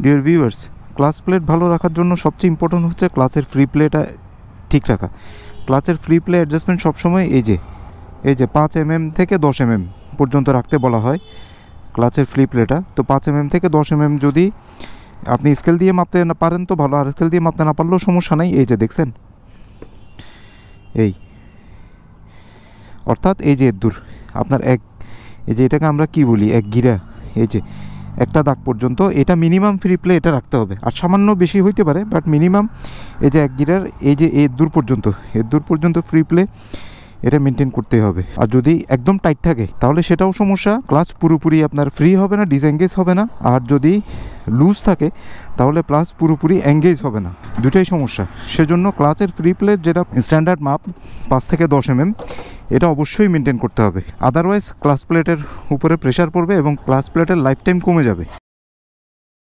Dear viewers, clutch plate ভালো রাখার জন্য সবচেয়ে ইম্পর্টেন্ট হচ্ছে ক্লাচের ফ্রি প্লেটা ঠিক রাখা। ক্লাচের ফ্রি প্লে অ্যাডজাস্টমেন্ট সবসময় এই যে 5 mm থেকে 10 mm পর্যন্ত রাখতে বলা হয় ক্লাচের ফ্রি প্লেটা। তো 5 mm থেকে 10 mm যদি আপনি স্কেল দিয়ে মাপতে না পারেন তো ভালো, আর স্কেল দিয়ে মাপতে না পারলেও সমস্যা নাই। এই যে দেখছেন, এই অর্থাৎ এই যে দূর আপনার এই যে এটাকে আমরা কি বলি, এক গিরা, এই যে একটা দাগ পর্যন্ত এটা মিনিমাম ফ্রি প্লে এটা রাখতে হবে। আর সামান্য বেশি হইতে পারে, বাট মিনিমাম এই যে এক গিরার এই যে এর দূর পর্যন্ত ফ্রি প্লে এটা মেনটেন করতে হবে। আর যদি একদম টাইট থাকে তাহলে সেটাও সমস্যা, ক্লাচ পুরোপুরি আপনার ফ্রি হবে না, ডিসএঙ্গেজ হবে না। আর যদি লুজ থাকে তাহলে প্লাস পুরোপুরি এঙ্গেজ হবে না, দুটাই সমস্যা। সেজন্য ক্লাচের ফ্রি প্লেট যেটা স্ট্যান্ডার্ড মাপ 5 থেকে 10 mm এটা অবশ্যই মেনটেন করতে হবে, আদারওয়াইজ ক্লাচ প্লেটের উপরে প্রেশার পড়বে এবং ক্লাচ প্লেটের লাইফ টাইম কমে যাবে।